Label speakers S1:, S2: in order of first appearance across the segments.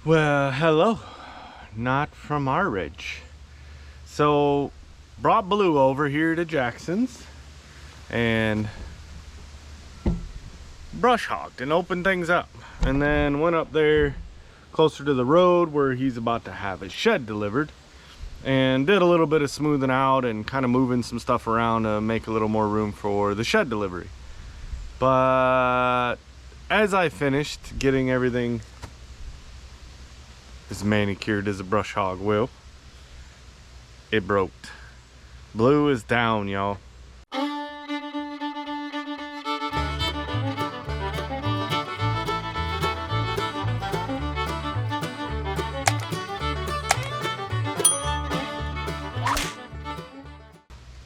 S1: Well, hello. Not from our ridge. So, brought Blue over here to Jackson's and brush hogged and opened things up. And then went up there closer to the road where he's about to have his shed delivered. And did a little bit of smoothing out and kind of moving some stuff around to make a little more room for the shed delivery. But as I finished getting everything as manicured as a brush hog will, it broke. Blue is down, y'all.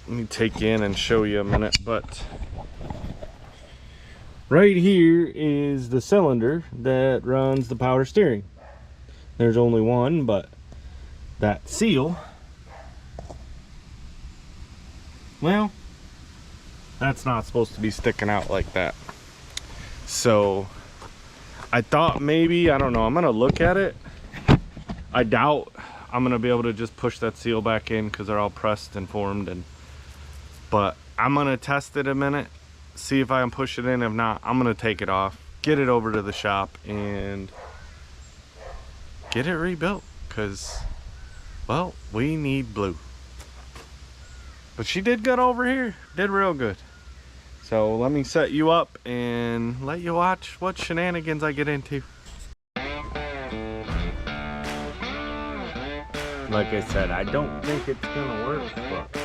S1: Let me take in and show you a minute, but right here is the cylinder that runs the power steering. There's only one, but that seal, well, that's not supposed to be sticking out like that. So I thought maybe, I don't know, I'm gonna look at it. I doubt I'm gonna be able to just push that seal back in because they're all pressed and formed, but I'm gonna test it a minute, see if I can push it in. If not, I'm gonna take it off, get it over to the shop and get it rebuilt, because, well, we need Blue. But she did good over here, did real good. So let me set you up and let you watch what shenanigans I get into. Like I said, I don't think it's gonna work, but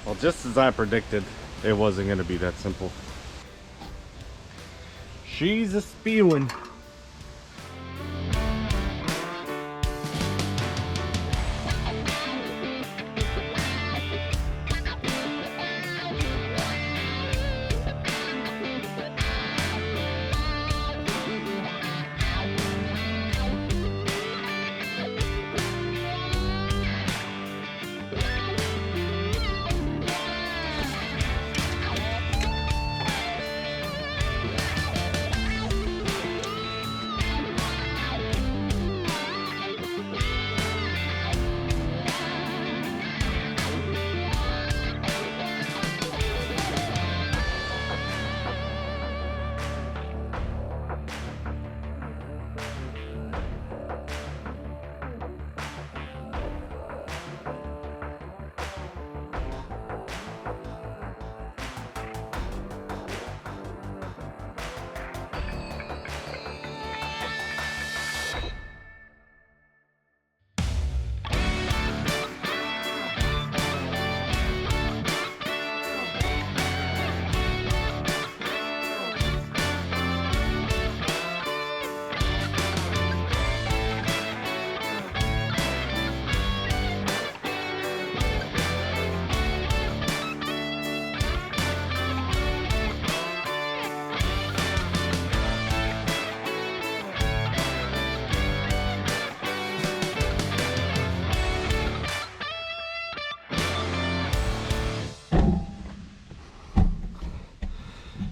S1: well, just as I predicted, it wasn't going to be that simple. She's a spewing.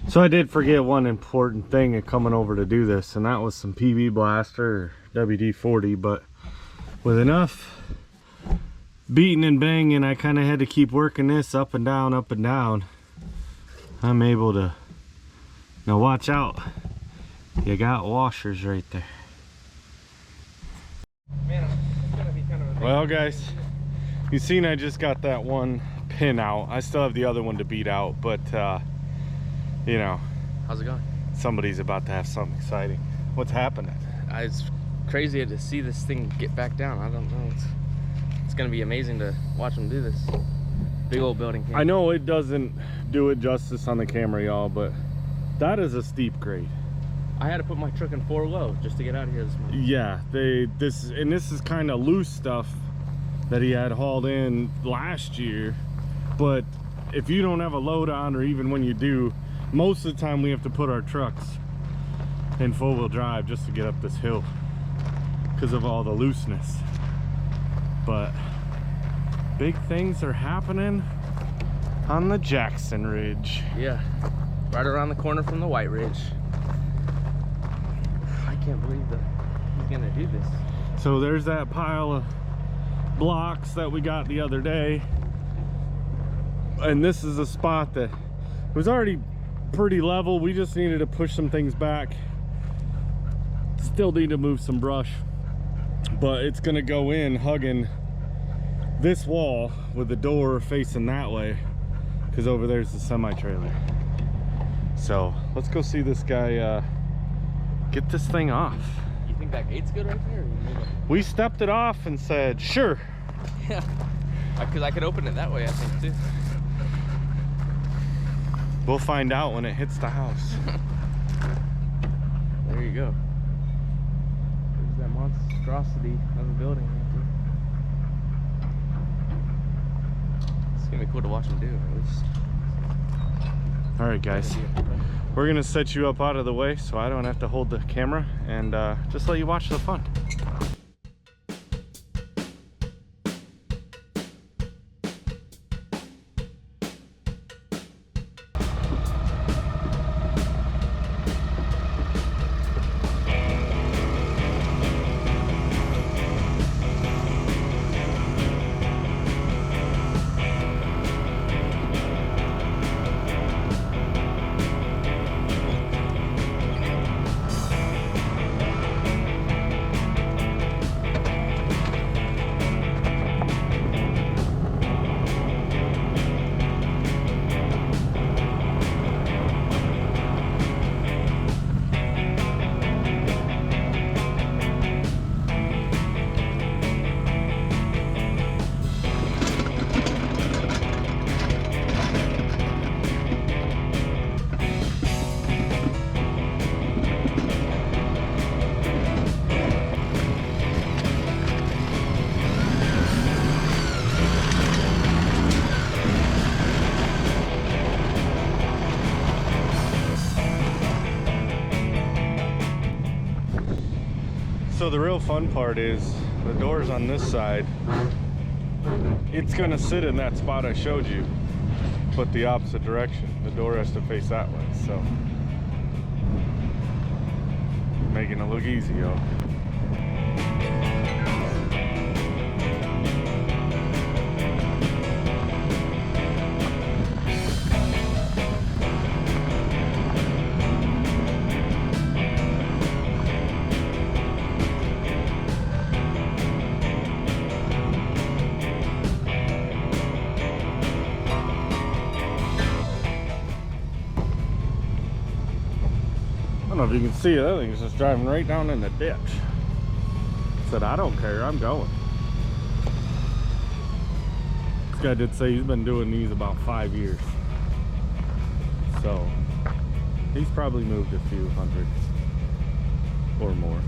S1: So I did forget one important thing in coming over to do this, and that was some PB Blaster or WD-40, but with enough beating and banging, I kind of had to keep working this up and down, up and down. I'm able to, now watch out, you got washers right there. Well guys, you seen I just got that one pin out. I still have the other one to beat out, but you know,
S2: how's it going?
S1: Somebody's about to have something exciting. What's happening?
S2: It's crazy to see this thing get back down. I don't know. It's gonna be amazing to watch them do this. Big old building here.
S1: I know it doesn't do it justice on the camera, y'all, but that is a steep grade.
S2: I had to put my truck in 4 low just to get out of here this morning.
S1: Yeah, this is kind of loose stuff that he had hauled in last year, but if you don't have a load on, or even when you do, most of the time we have to put our trucks in 4-wheel drive just to get up this hill because of all the looseness. But big things are happening on the Jackson Ridge.
S2: Yeah, right around the corner from the White Ridge. I can't believe that he's gonna do this.
S1: So there's that pile of blocks that we got the other day, and this is a spot that was already pretty level. We just needed to push some things back. Still need to move some brush, but it's gonna go in hugging this wall with the door facing that way, because over there's the semi-trailer. So let's go see this guy get this thing off.
S2: You think that gate's good right there? Or you move it?
S1: We stepped it off and said sure.
S2: Yeah, because I could open it that way, I think, too.
S1: We'll find out when it hits the house.
S2: There you go. There's that monstrosity of a building right there. It's gonna be cool to watch him do it.
S1: All right, guys, we're gonna set you up out of the way so I don't have to hold the camera, and just let you watch the fun. So the real fun part is the door's on this side. It's gonna sit in that spot I showed you, but the opposite direction. The door has to face that way, so making it look easy, yo. I don't know if you can see it, that thing's just driving right down in the ditch. Said, I don't care, I'm going. This guy did say he's been doing these about 5 years. So, he's probably moved a few hundred or more.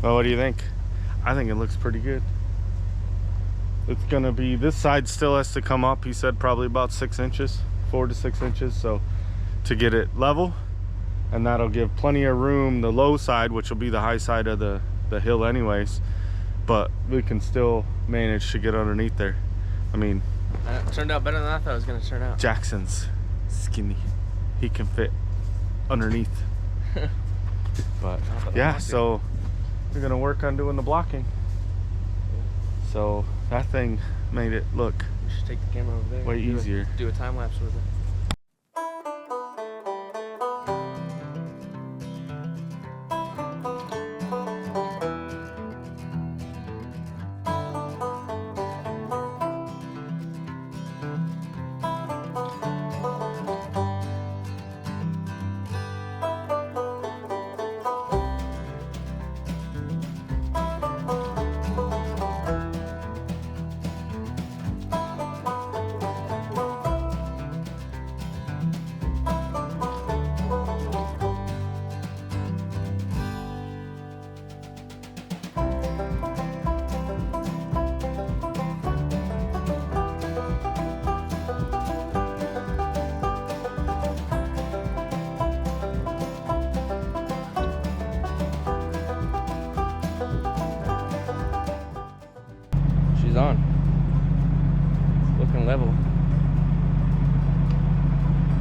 S1: Well, what do you think? I think it looks pretty good. It's gonna be, this side still has to come up, he said probably about 6 inches, 4 to 6 inches, so to get it level. And that'll give plenty of room, the low side, which will be the high side of the hill anyways, but we can still manage to get underneath there. I mean,
S2: it turned out better than I thought it was gonna turn out.
S1: Jackson's skinny, he can fit underneath. But yeah, so we're gonna work on doing the blocking. So that thing made it look
S2: We should take the camera over there.
S1: way easier.
S2: Do a time lapse with it. She's on. It's looking level.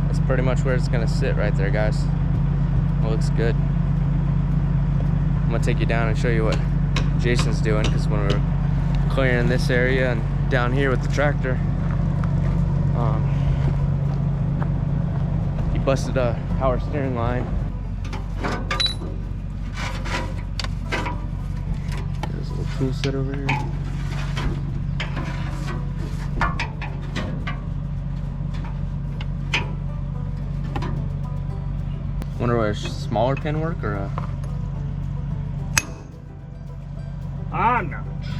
S2: That's pretty much where it's gonna sit right there, guys. It looks good. I'm gonna take you down and show you what Jason's doing, because when we're clearing this area and down here with the tractor, he busted a power steering line. There's a little tool set over here. Wonder where a smaller pin work or a...
S1: I'm not sure.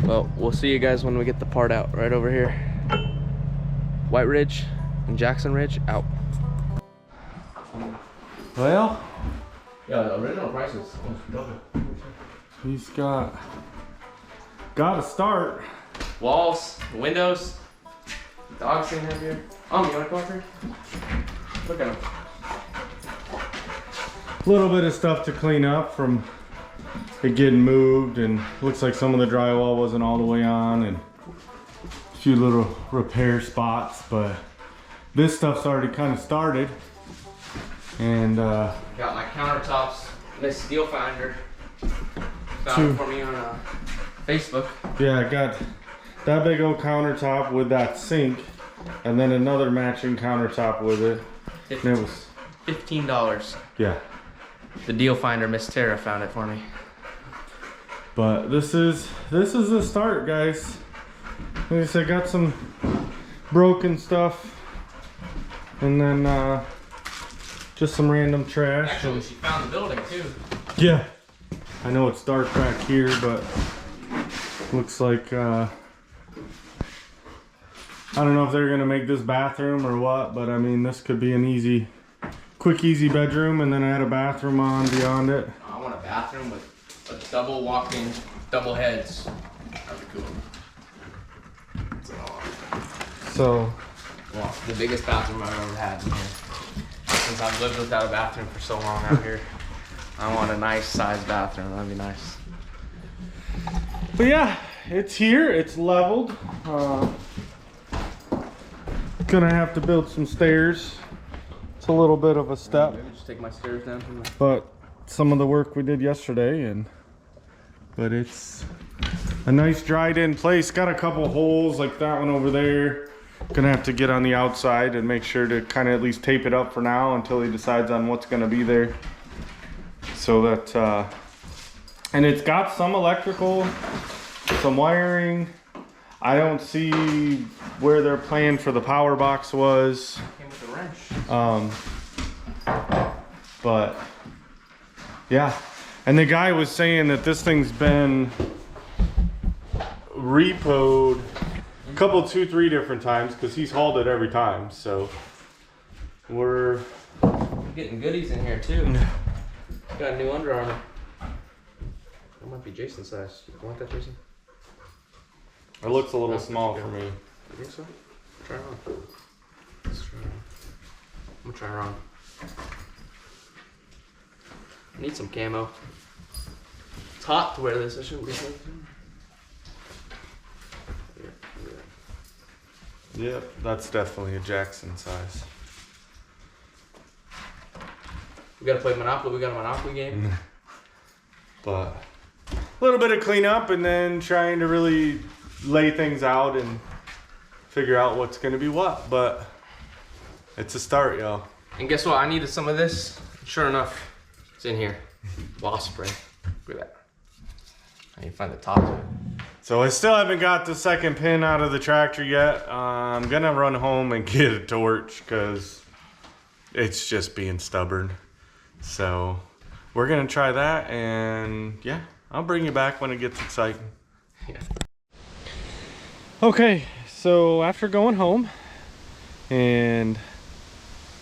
S2: Well, we'll see you guys when we get the part out right over here. White Ridge and Jackson Ridge out.
S1: Well,
S2: Yeah, the original price is double.
S1: he's got to start.
S2: Walls, windows, dogs in here. You wanna come up here? Look at them.
S1: A little bit of stuff to clean up from it getting moved, and looks like some of the drywall wasn't all the way on, and a few little repair spots, but this stuff's already kind of started. And
S2: Got my countertops, this steel finder. Found
S1: Two.
S2: it for me on Facebook.
S1: yeah, I got that big old countertop with that sink, and then another matching countertop with it. And it was,
S2: $15.
S1: yeah.
S2: The deal finder, Miss Tara, found it for me.
S1: But this is the start, guys. Like I said, got some broken stuff, and then just some random trash.
S2: Actually, she found the building too.
S1: Yeah, I know it's dark back here, but looks like I don't know if they're gonna make this bathroom or what, but I mean, this could be an easy, quick, easy bedroom, and then add a bathroom on beyond it.
S2: I want a bathroom with a double walk-in, double heads. That'd be cool.
S1: So,
S2: Well, the biggest bathroom I've ever had in here. Since I've lived without a bathroom for so long out here. I want a nice sized bathroom, that'd be nice.
S1: but yeah, it's here, it's leveled. Gonna have to build some stairs. It's a little bit of a step,
S2: Maybe just take my stairs down from the...
S1: but some of the work we did yesterday, but it's a nice dried in place. Got a couple holes like that one over there. Gonna have to get on the outside and make sure to kind of at least tape it up for now until he decides on what's gonna be there. So that, and it's got some electrical, some wiring. I don't see where their plan for the power box was.
S2: Came with a wrench.
S1: But yeah, and the guy was saying that this thing's been repoed a couple, 2-3 different times, because he's hauled it every time. So We're
S2: getting goodies in here too. Got a new Under Armour. That might be Jason's size. You want that, Jason?
S1: It looks a little small for me.
S2: You think so? Try it on. Let's try it on. I'm gonna try it on. I need some camo. It's hot to wear this. I shouldn't be saying.
S1: Yep, that's definitely a Jackson size.
S2: We gotta play Monopoly. We got a Monopoly game.
S1: But a little bit of cleanup and then trying to really lay things out and figure out what's gonna be what. But it's a start, y'all.
S2: And guess what? I needed some of this. Sure enough, it's in here. Wasp spray. Look at that. I need to find the top of it.
S1: So I still haven't got the second pin out of the tractor yet. I'm gonna run home and get a torch because it's just being stubborn. So we're gonna try that, and yeah, I'll bring you back when it gets exciting.
S2: Yeah.
S1: Okay, so after going home and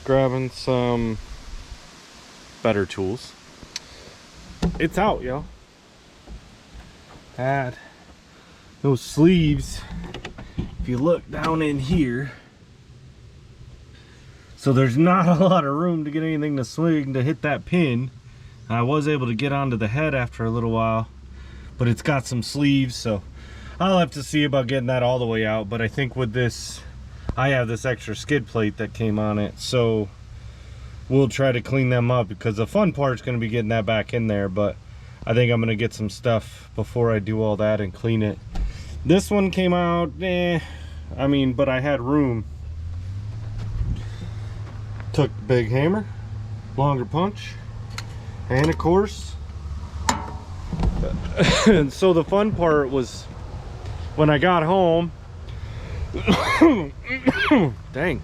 S1: grabbing some better tools, it's out, yo. Add those sleeves, if you look down in here, so there's not a lot of room to get anything to swing to hit that pin. I was able to get onto the head after a little while, but it's got some sleeves, so I'll have to see about getting that all the way out. But I think with this, I have this extra skid plate that came on it, so we'll try to clean them up, because the fun part's going to be getting that back in there. But I think I'm going to get some stuff before I do all that and clean it. This one came out, I mean, but I had room. Took the big hammer, longer punch, and of course, and so the fun part was when I got home. Dang.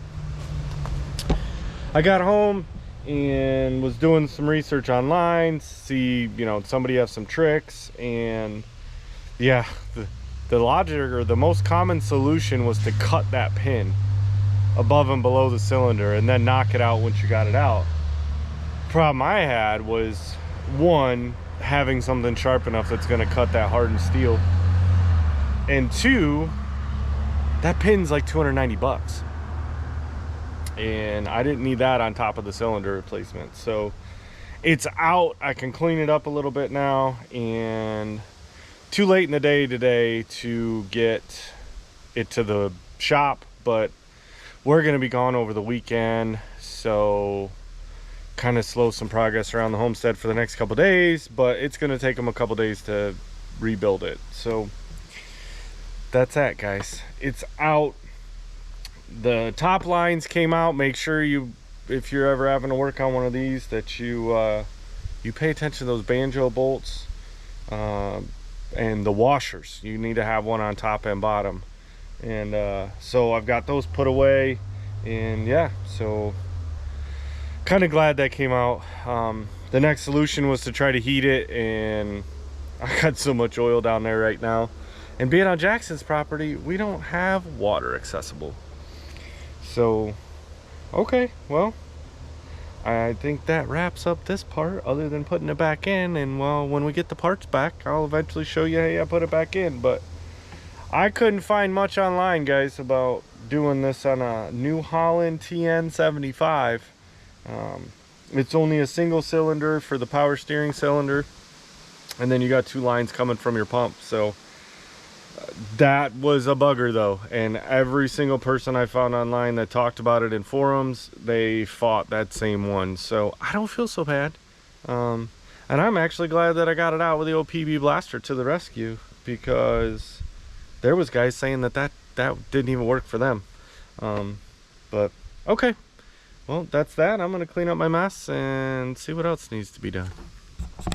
S1: I got home and was doing some research online, see, you know, somebody have some tricks, and yeah, the logic, or the most common solution, was to cut that pin above and below the cylinder and then knock it out once you got it out. Problem I had was, one, having something sharp enough that's going to cut that hardened steel, and two, that pin's like 290 bucks, and I didn't need that on top of the cylinder replacement. So it's out. I can clean it up a little bit now, and too late in the day today to get it to the shop, but we're going to be gone over the weekend, so kind of slow some progress around the homestead for the next couple days, but it's going to take them a couple days to rebuild it. So that's that, guys. It's out. The top lines came out. Make sure you, if you're ever having to work on one of these, that you pay attention to those banjo bolts and the washers. You need to have one on top and bottom. And so I've got those put away, and yeah, so kind of glad that came out. The next solution was to try to heat it, and I got so much oil down there right now, and being on Jackson's property, we don't have water accessible. So okay, well, I think that wraps up this part, other than putting it back in. And well, when we get the parts back, I'll eventually show you, hey, I put it back in. But I couldn't find much online, guys, about doing this on a New Holland TN75. It's only a single cylinder for the power steering cylinder, and then you got two lines coming from your pump. So that was a bugger, though, and every single person I found online that talked about it in forums, they fought that same one. So I don't feel so bad, and I'm actually glad that I got it out with the old PB blaster to the rescue, because there was guys saying that didn't even work for them. But okay, well, that's that. I'm gonna clean up my mess and see what else needs to be done.